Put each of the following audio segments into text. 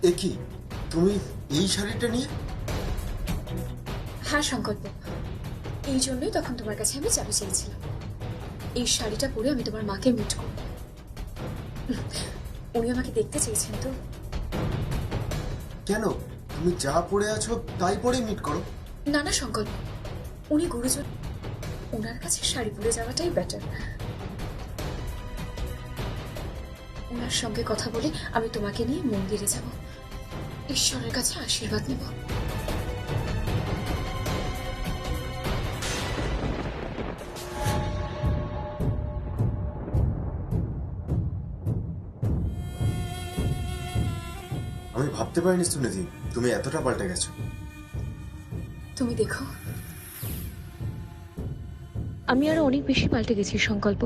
এ কি, তুমি এই শাড়িটা নিয়ে? হ্যাঁ সংকল্প, এই জন্যই তখন তোমার কাছে আমি চাবি চেয়েছিলাম। এই শাড়িটা পরে আমি তোমার মাকে মিট করব। উনি আমাকে দেখতে চেয়েছেন তো। কেন, তুমি যা পরে আছো তাই পরে মিট করো। না না সংকল্প, উনি গুরুজন, ওনার কাছে শাড়ি পরে যাওয়াটাই বেটার। ওনার সঙ্গে কথা বলে আমি তোমাকে নিয়ে মন্দিরে যাব, ঈশ্বরের কাছে আশীর্বাদ নেব। আমি ভাবতে পারিনি সুনিধি তুমি এতটা পাল্টে গেছো। তুমি দেখো, আমি আরো অনেক বেশি পাল্টে গেছি সংকল্প।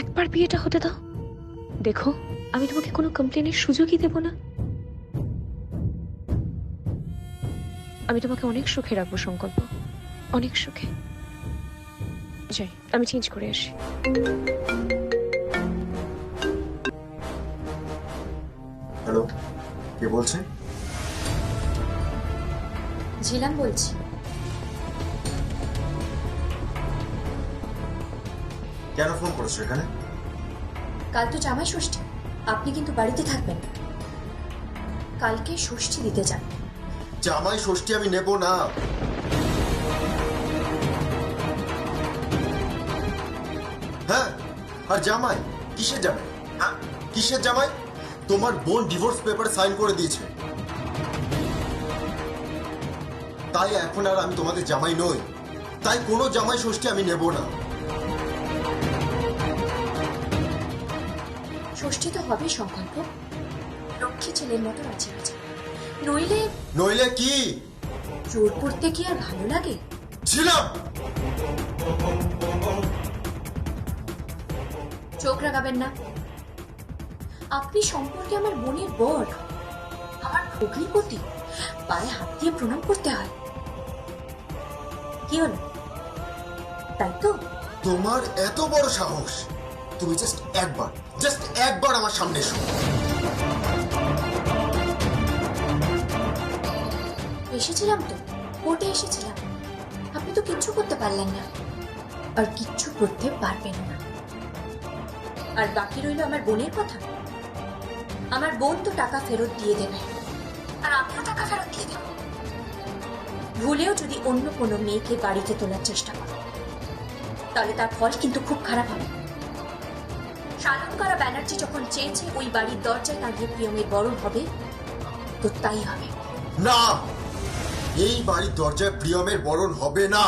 একবার বিয়েটা হতে দাও, দেখো আমি তোমাকে কোনো কমপ্লেনের সুযোগই দেব না। আমি তোমাকে অনেক সুখে রাখবো সংকল্প, অনেক সুখে। যাই, আমি চেঞ্জ করে আসি। হ্যালো, কে বলছেন? ঝিলাম বলছি। কেন ফোন করেছো এখানে? কাল তো জামাই ষষ্ঠী, আপনি কিন্তু বাড়িতে থাকবেন। কালকে ষষ্ঠী দিতে যান। জামাই ষষ্ঠী আমি নেব না। হ্যাঁ, আর জামাই কিসের জামাই? হ্যাঁ, কিসের জামাই? তোমার বোন ডিভোর্স পেপার সাইন করে দিয়েছে, তাই এখন আর আমি তোমাদের জামাই নই। তাই কোনো জামাই ষষ্ঠী আমি নেব না। ষষ্ঠী তো হবে সংকল্প, লক্ষ্মী ছেলের মতো আছে আছে, নইলে নইলে কি? চোর পড়তে কি আর ভালো লাগে? ছিলাম। চোখ রাগাবেন না। আপনি সম্পর্কে আমার বোনের বর, আমার ভগ্নিপতি, পায়ে হাত দিয়ে প্রণাম করতে হয়। কি হলো, তাই তো? তোমার এত বড় সাহস, তুমি জাস্ট একবার আমার সামনে এসো। এসেছিলাম তো, কোর্টে এসেছিলাম। আপনি তো কিচ্ছু করতে পারলেন না, আর কিচ্ছু করতে পারবেন না। আর বাকি রইল আমার বোনের কথা। আমার বোন তো টাকা ফেরত দিয়ে দেবে, আর আমিও টাকা ফেরত দিয়ে দেব। ভুলেও যদি অন্য কোনো মেয়েকে বাড়িতে তোলার চেষ্টা করো, তাহলে তার ফল কিন্তু খুব খারাপ হবে। শালঙ্কারা ব্যানার্জি যখন চেয়েছে ওই বাড়ির দরজায় দাঁড়িয়ে প্রিয়মের বরণ হবে, তো তাই হবে। না, এই বাড়ির দরজায় প্রিয়মের বরণ হবে না।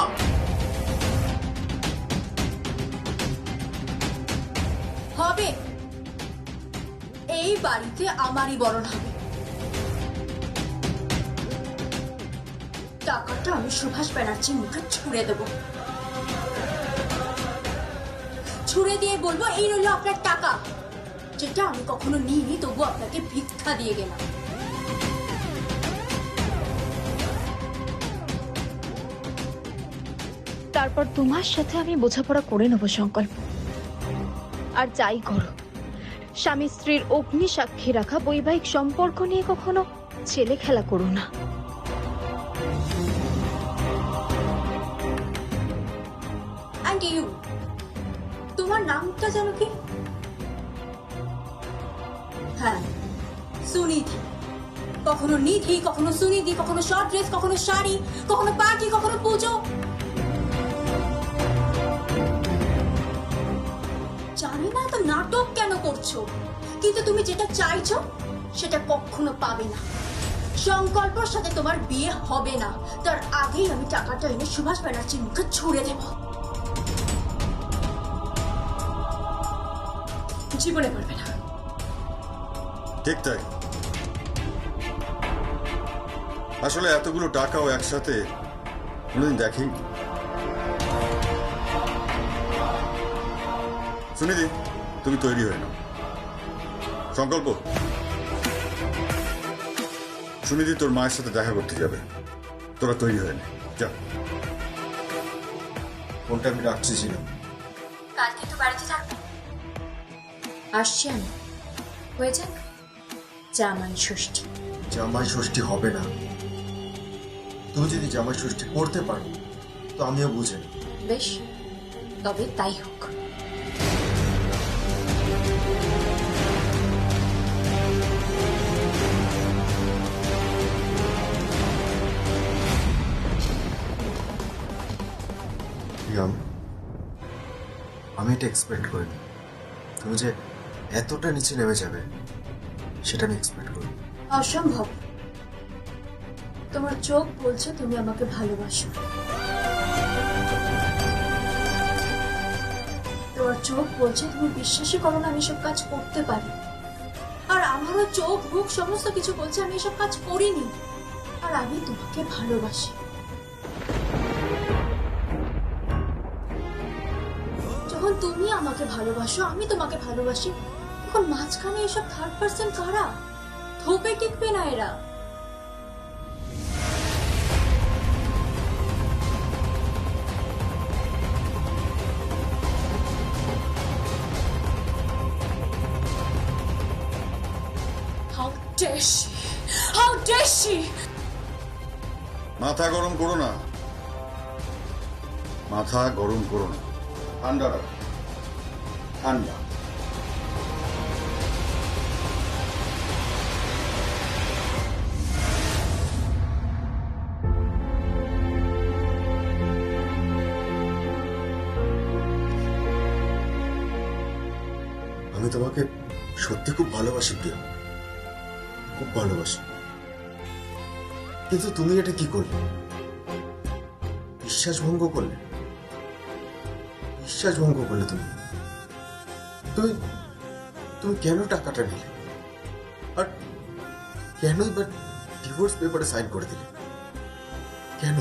হবে, এই বাড়িতে আমারই বরণ হবে। টাকাটা আমি সুভাষ ব্যানার্জির মুখে ছুঁড়ে দেব, ছুঁড়ে দিয়ে বলবো এই রইল আপনার টাকা, যেটা আমি কখনো নিইনি, তবু আপনাকে ভিক্ষা দিয়ে গেলাম। তারপর তোমার সাথে আমি বোঝাপড়া করে নেব সংকল্প। আর যাই করো, স্বামী স্ত্রীর অগ্নি সাক্ষী রাখা বৈবাহিক সম্পর্ক নিয়ে কখনো ছেলে খেলা করো না। And you, তোমার নামটা জানো কি? হ্যাঁ, সুনিধি। কখনো নিধি, কখনো সুনিধি, কখনো শর্ট ড্রেস, কখনো শাড়ি, কখনো পার্টি, কখনো পুজো। জানি না তো নাটক কেন করছো, কিন্তু তুমি যেটা চাইছো সেটা কখনো পাবে না। সংকল্পর সাথে তোমার বিয়ে হবে না, তার আগেই আমি টাকাটা এনে সুভাষ ব্যানার্জির মুখে ছুঁড়ে দেব। জীবনে পারবে না। ঠিক তাই। আসলে এতগুলো টাকাও একসাথে কোনোদিন দেখেই। সুনিধি, তুমি তৈরি হয়ে নাও। সংকল্প, সুনিধি তোর মায়ের সাথে দেখা করতে যাবে, তোরা তৈরি হয়ে নে, যা। ফোনটা আমি রাখছি ছিলাম। কালকে তো বাড়িতে থাকবে। আসছি আমি, হয়ে যাক। জামাই ষষ্ঠী। জামাই ষষ্ঠী হবে না। তুমি যদি জামাই ষষ্ঠী করতে পারো তো আমিও বুঝে নেব। বেশ, তবে তাই হোক। প্রিয়ম, আমি এটা এক্সপেক্ট করিনি। তুমি যে এতটা নিচে নেমে যাবে সেটা আমি এক্সপেক্ট করি। অসম্ভব। তোমার চোখ বলছে তুমি আমাকে ভালোবাসো, তোমার চোখ বলছে তুমি বিশ্বাসই করো না আমি এসব কাজ করতে পারি। আর আমারও চোখ মুখ সমস্ত কিছু বলছে আমি এসব কাজ করিনি, আর আমি তোমাকে ভালোবাসি। যখন তুমি আমাকে ভালোবাসো আমি তোমাকে ভালোবাসি, তখন মাঝখানে এসব থার্ড পার্সন কারা? ধোপে টিকবে না এরা। How dare she? How dare she? মাথা গরম করো না, মাথা গরম করো না, ঠান্ডা রাখো, ঠান্ডা। আমি তোমাকে সত্যি খুব ভালোবাসি প্রিয়া, খুব ভালোবাসি। কিন্তু তুমি এটা কি করলে? বিশ্বাস ভঙ্গ করলে, বিশ্বাস ভঙ্গ করলে তুমি। তুমি তুমি কেন টাকাটা নিলে? আর কেনই বা ডিভোর্স পেপারে সাইন করে দিলে? কেন?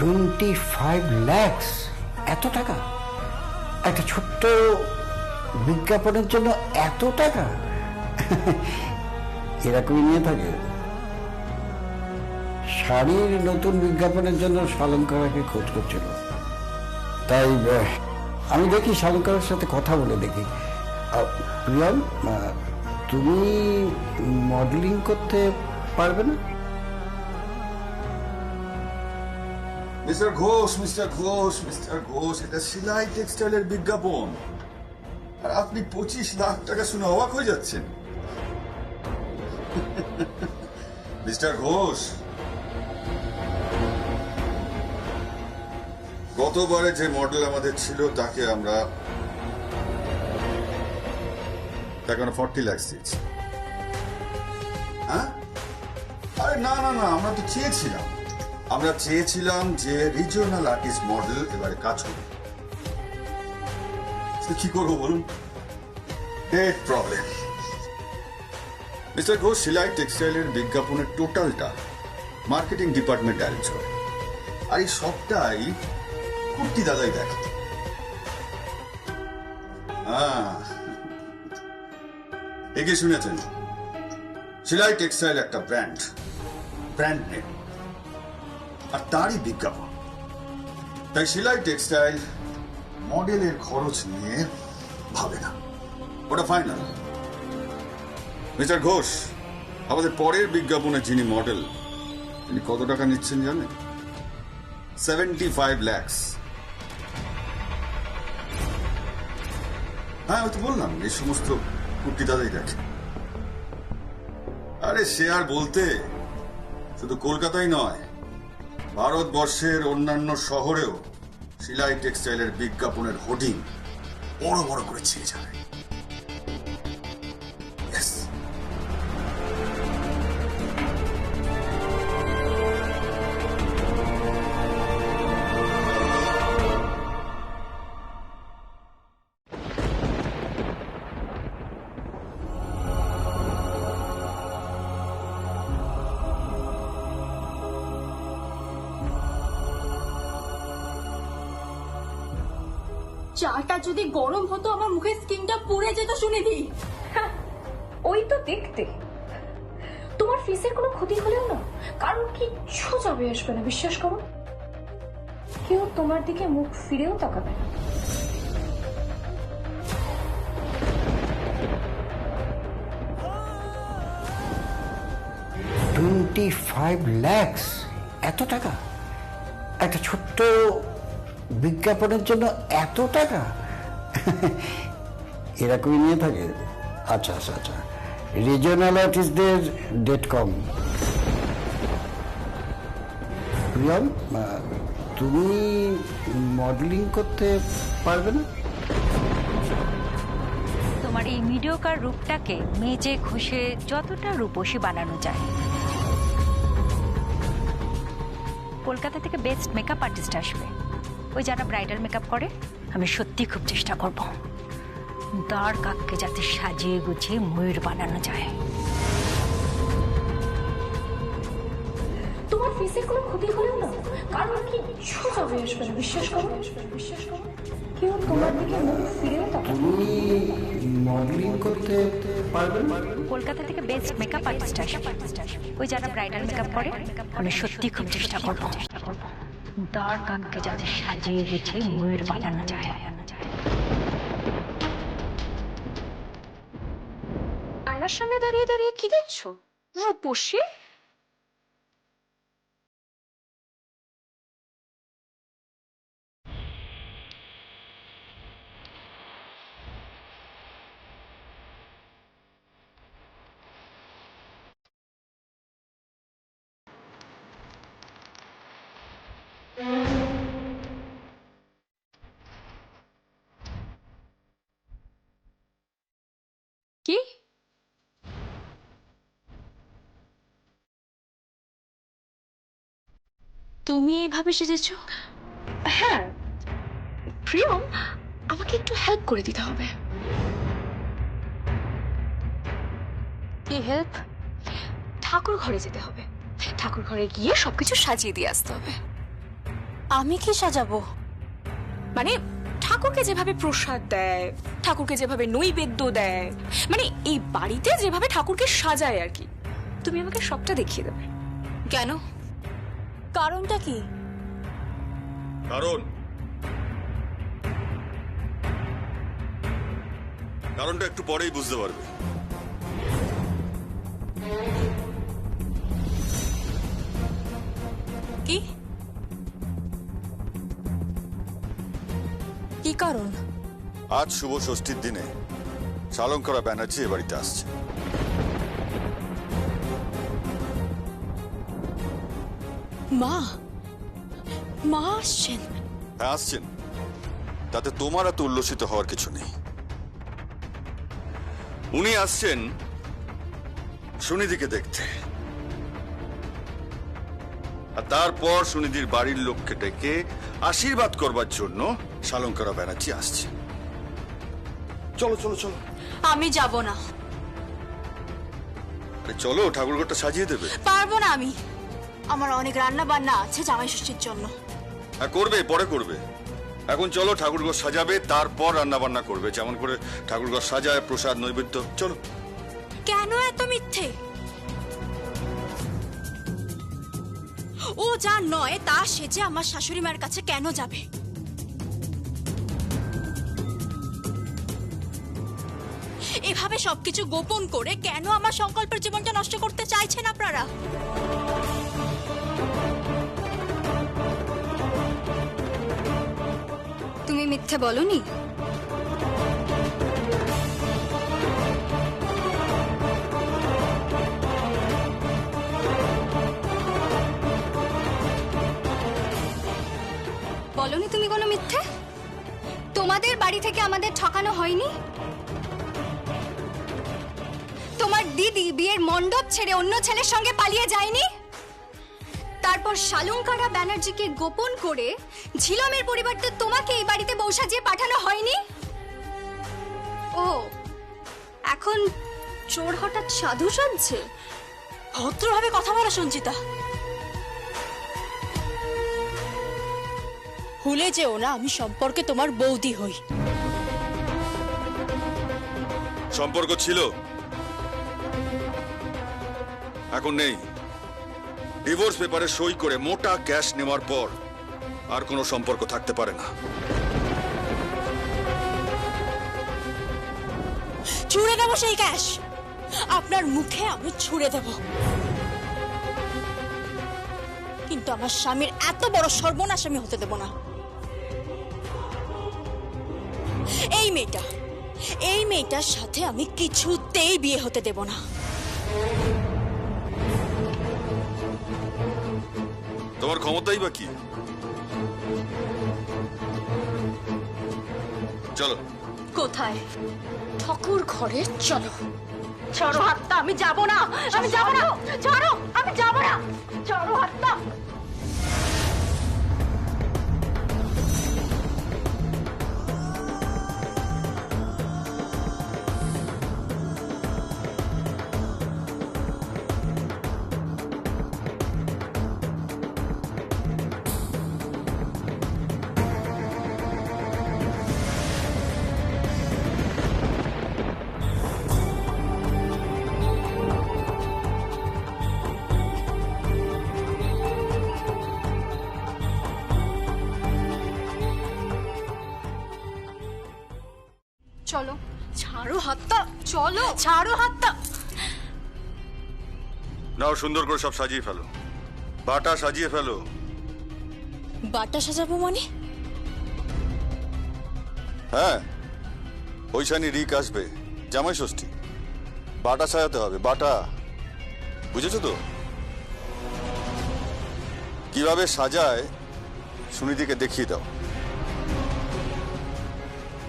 $25 লাখ, এত টাকা? একটা ছোট্ট বিজ্ঞাপনের জন্য এত টাকা? এরকমই নিয়ে থাকে। শাড়ির নতুন বিজ্ঞাপনের জন্য শালঙ্কারাকে খোঁজ করছিল, তাই আমি দেখি শালঙ্কারের সাথে কথা বলে দেখি। প্রিয়াম, তুমি মডেলিং করতে পারবে না? Mister Ghosh, mister Ghosh, mister Ghosh, এটা সেলাই টেক্সটাইলের বিজ্ঞাপন, আর আপনি 25 লাখ টাকা শুনে অবাক হয়ে যাচ্ছেন। মিস্টার ঘোষ, গতবারে যে মডেল আমাদের ছিল তাকে আমরা 40 লাখ দিয়েছি। হ্যাঁ? আরে না না না, আমরা তো চেয়েছিলাম যে রিজিওনাল আর্টিস্ট মডেল এবারে কাজ করবে। কি করবো বলুন? Date problem. মিস্টার ঘোষ সেলাই টেক্সটাইলের বিজ্ঞাপনের টোটালটা মার্কেটিং ডিপার্টমেন্ট অ্যারেঞ্জ করে, আর এই সবটাই কুর্তি দাদাই দেখে। একে শুনেছেন, সেলাই টেক্সটাইল একটা ব্র্যান্ড নেম, আর তারই বিজ্ঞাপন। তাই সেলাই টেক্সটাইল মডেলের খরচ নিয়ে ভাবে না, ওটা ফাইনাল। মিস্টার ঘোষ, আমাদের পরের বিজ্ঞাপনে যিনি মডেল, তিনি কত টাকা নিচ্ছেন জানেন? 75 লাখ। হ্যাঁ, আমি তো বললাম এই সমস্ত কুর্তি দাদাই দেখে। আরে সে আর বলতে, শুধু কলকাতাই নয়, ভারতবর্ষের অন্যান্য শহরেও সেলাই টেক্সটাইলের বিজ্ঞাপনের হোর্ডিং বড় বড় করে ছিঁড়ে যাবে। Yes. চাটা যদি গরম হতো আমার মুখের স্কিনটা পুড়ে যেত সুনিধি। ওই তো দেখতে তোমার ফেসের কোনো ক্ষতি হলেও না কারণ কিচ্ছু যাবে আসবে না, বিশ্বাস করো। কেউ তোমার দিকে মুখ ফিরেও তাকাবে না। 25 lakhs, এত টাকা? একটা ছোট্ট বিজ্ঞাপনের জন্য এত টাকা? এরকমই নিয়ে থাকে। আচ্ছা আচ্ছা আচ্ছা, রিজিওনাল আর্টিস্টদের ডেট কম। প্রিয়ম, তুমি মডেলিং করতে পারবে না? তোমার এই মিডিওকার রূপটাকে মেজে ঘষে যতটা রূপসী বানানো যায়। কলকাতা থেকে বেস্ট মেকআপ আর্টিস্ট আসবে, ওই যারা ব্রাইডাল মেকআপ করে। আমি সত্যি খুব চেষ্টা করব দাঁড় কাককে যাতে সাজিয়ে গুছিয়ে ময়ূর বানানো যায়। তোমার ফেসের কোনো ক্ষতি হলেও না, কারণ কিচ্ছু যাবে আসবে না, বিশ্বাস করো, বিশ্বাস করো। কেউ তোমার দিকে মুখ ফিরেও তাকাবে না। তুমি মডেলিং করতে পারবে না? কলকাতা থেকে বেস্ট মেকআপ আর্টিস্ট আসবে, ওই যারা ব্রাইডাল মেকআপ করে। আমি সত্যি খুব চেষ্টা করব দাঁড় কাককে যাতে সাজিয়ে গুছিয়ে ময়ূর বানানো যায়। আয়নার সামনে দাঁড়িয়ে দাঁড়িয়ে কি দেখছো? রূপসী। কি? তুমি এইভাবে সেজেছো? হ্যাঁ প্রিয়ম, আমাকে একটু হেল্প করে দিতে হবে। কি হেল্প? ঠাকুর ঘরে যেতে হবে, ঠাকুর ঘরে গিয়ে সবকিছু সাজিয়ে দিয়ে আসতে হবে। আমি কি সাজাবো? মানে ঠাকুরকে যেভাবে প্রসাদ দেয়, ঠাকুরকে যেভাবে নৈবেদ্য দেয়, মানে এই বাড়িতে যেভাবে ঠাকুরকে সাজায় আর কি, তুমি আমাকে সবটা দেখিয়ে দেবে। কেন? কারণটা কি? কারণটা একটু পরেই বুঝতে পারবে। কি কি কারণ? আজ শুভ ষষ্ঠীর দিনে শালঙ্করা ব্যানার্জি এ বাড়িতে আসছে। মা মা আসছেন? হ্যাঁ আসছেন, তাতে তোমার এত উল্লসিত হওয়ার কিছু নেই। উনি আসছেন সুনিধিকে দেখতে, আর তারপর সুনিধির বাড়ির লোককে ডেকে আশীর্বাদ করবার জন্য শালঙ্করা ব্যানার্জি আসছে। চলো চলো চলো। আমি যাব না। আরে চলো, ঠাকুরঘরটা সাজিয়ে দেবে। পারবো না আমি, আমার অনেক রান্না বান্না আছে জামাই ষষ্ঠীর জন্য। হ্যাঁ করবে, পরে করবে। এখন চলো, ঠাকুরঘর সাজাবে, তারপর রান্না বান্না করবে। যেমন করে ঠাকুরঘর সাজায়, প্রসাদ নৈবেদ্য। চলো। কেন এত মিথ্যে? ও যা নয় তা সেজে আমার শাশুড়ি মার কাছে কেন যাবে? এভাবে সবকিছু গোপন করে কেন আমার সংকল্পের জীবনটা নষ্ট করতে চাইছেন আপনারা? তুমি মিথ্যে বলনি? বলনি তুমি কোনো মিথ্যে? তোমাদের বাড়ি থেকে আমাদের ঠকানো হয়নি? তোমার দিদি বিয়ের মণ্ডপ ছেড়ে অন্য ছেলের সঙ্গে পালিয়ে যায়নি? তারপর শালঙ্কারা ব্যানার্জিকে গোপন করে ঝিলমের পরিবর্তে তোমাকে এই বাড়িতে বউ সাজিয়ে পাঠানো হয়নি? ও এখন চোর হঠাৎ সাধু সাজছে? ভদ্রভাবে কথা বলো সঞ্চিতা। ভুলে যেও না আমি সম্পর্কে তোমার বৌদি হই। সম্পর্ক ছিল, এখন নেই। ডিভোর্স পেপারে সই করে মোটা ক্যাশ নেওয়ার পর আর কোনো সম্পর্ক থাকতে পারে না। ছুঁড়ে দেবো সেই ক্যাশ, আপনার মুখে আমি ছুঁড়ে দেব। কিন্তু আমার স্বামীর এত বড় সর্বনাশ আমি হতে দেব না। এই মেয়েটার সাথে আমি কিছুতেই বিয়ে হতে দেব না। তোমার ক্ষমতাই বা কি? চলো। কোথায়? ঠাকুর ঘরে চলো। ছাড়ো হাতটা, আমি যাব না, আমি যাব না। ছাড়ো, আমি যাব না। ছাড়ো হাতটা। চলো, ছাড়ো হাতটা। চলো, ছাড়ো হাতটা। নাও, সুন্দর করে সব সাজিয়ে ফেলো, বাটা সাজিয়ে ফেলো। বাটা সাজাবো মানে? হ্যাঁ, ওইখানে রিক আসবে, জামাই ষষ্ঠী, বাটা সাজাতে হবে, বাটা। বুঝেছো তো? কিভাবে সাজায় সুনিধিকে দেখিয়ে দাও।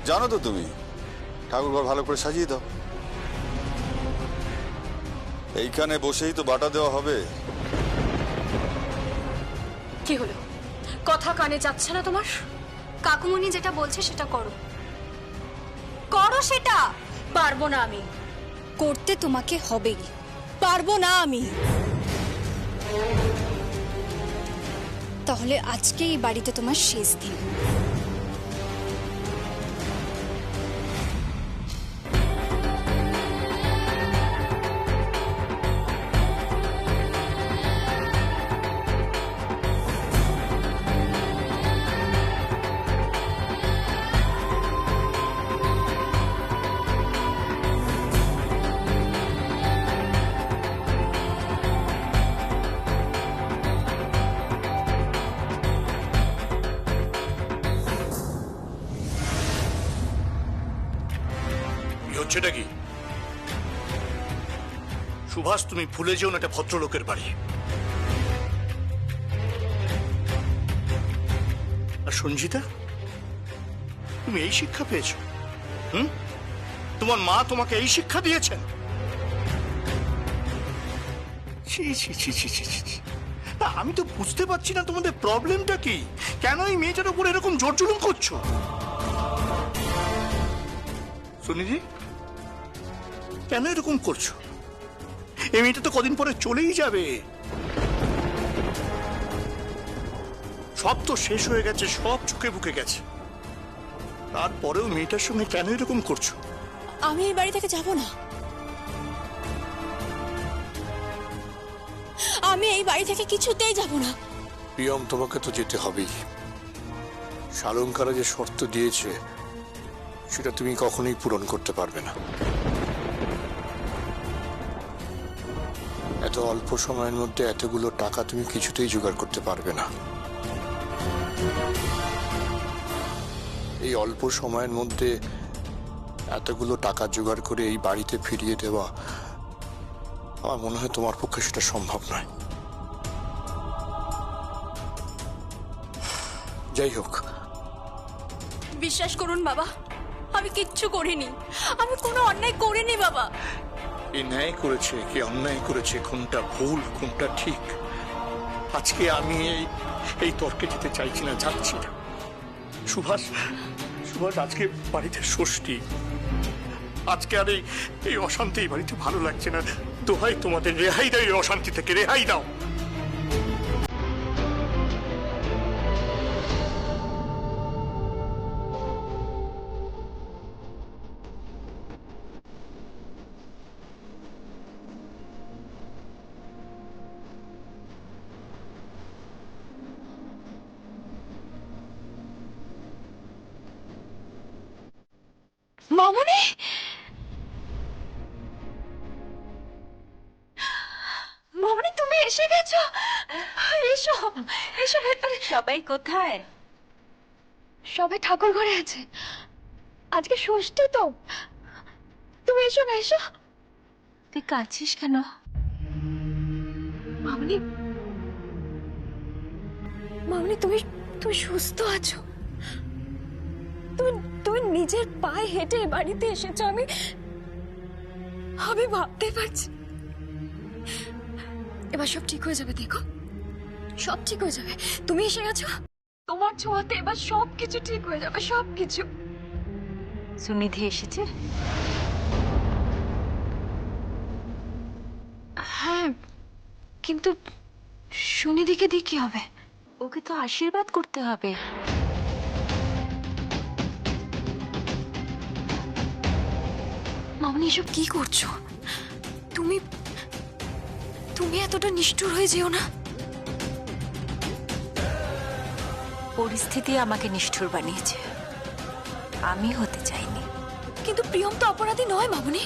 জানো তো তুমি, ঠাকুরঘর ভালো করে সাজিয়ে দাও। এইখানে বসেই তো বাটা দেওয়া হবে। কি হলো? কথা কানে যাচ্ছে না তোমার? কাকুমণি যেটা বলছে সেটা করো। করো সেটা। পারবো না আমি। করতে তোমাকে হবেই। পারবো না আমি। তাহলে আজকে এই বাড়িতে তোমার শেষ দিন। হচ্ছেটা কি? সুভাষ, তুমি ভুলে যেও না এটা ভদ্রলোকের বাড়ি। আর সঞ্জিতা, তুমি এই শিক্ষা পেয়েছো? তোমার মা তোমাকে এই শিক্ষা দিয়েছেন? ছি ছি ছি ছি ছি ছি। না, আমি তো বুঝতে পারছি না তোমাদের প্রবলেমটা কি। কেন এই মেয়েটার উপর এরকম জোর জুলুম করছো? সুনিধি, কেন এরকম করছো? এই মেয়েটা তো কদিন পরে চলেই যাবে। সব তো শেষ হয়ে গেছে, সব চোখে বুকে গেছে। তারপরেও মেয়েটার সঙ্গে কেন এরকম করছো? আমি এই বাড়ি থেকে যাব না। আমি এই বাড়ি থেকে কিছুতেই যাব না। প্রিয়ম, তোমাকে তো যেতে হবেই। শালঙ্কারা যে শর্ত দিয়েছে সেটা তুমি কখনোই পূরণ করতে পারবে না। এত অল্প সময়ের মধ্যে এতগুলো টাকা তুমি কিছুতেই জোগাড় করতে পারবে না। এই অল্প সময়ের মধ্যে এতগুলো টাকা জোগাড় করে এই বাড়িতে ফিরিয়ে দেওয়া, আমার মনে হয় তোমার পক্ষে সেটা সম্ভব নয়। যাই হোক, বিশ্বাস করুন বাবা, আমি কিচ্ছু করিনি। আমি কোনো অন্যায় করিনি বাবা। কে ন্যায় করেছে, কে অন্যায় করেছে, কোনটা ভুল কোনটা ঠিক, আজকে আমি এই তর্কে যেতে চাইছি না, যাচ্ছি না। সুভাষ, আজকে বাড়িতে ষষ্ঠী। আজকে আর এই অশান্তি এই বাড়িতে ভালো লাগছে না। দোহাই তোমাদের, রেহাই দাও এই অশান্তি থেকে, রেহাই দাও। মামনি, মামনি তুমি এসে গেছো। এসো এসো ভেতরে। সবাই কোথায়? সবাই ঠাকুর ঘরে আছে, আজকে ষষ্ঠী তো। তুমি এসো না, এসো। তুই কাঁদছিস কেন? মামনি, মামনি তুমি তুমি সুস্থ আছো? তুমি তুমি নিজের পায়ে হেঁটে এ বাড়িতে এসেছো। আমি আমি ভাবতে পারছি। এবার সব ঠিক হয়ে যাবে, দেখো সব ঠিক হয়ে যাবে। তুমি এসে গেছো, তোমার ছোঁয়াতে এবার সবকিছু ঠিক হয়ে যাবে, সবকিছু। সুনিধি এসেছে? হ্যাঁ, কিন্তু সুনিধিকে দিয়ে কি হবে? ওকে তো আশীর্বাদ করতে হবে। মামনি এসব কি করছো? তুমি তুমি এতটা নিষ্ঠুর হয়ে যেও না। পরিস্থিতি আমাকে নিষ্ঠুর বানিয়েছে, আমি হতে চাইনি। কিন্তু প্রিয়ম তো অপরাধী নয় মামনি।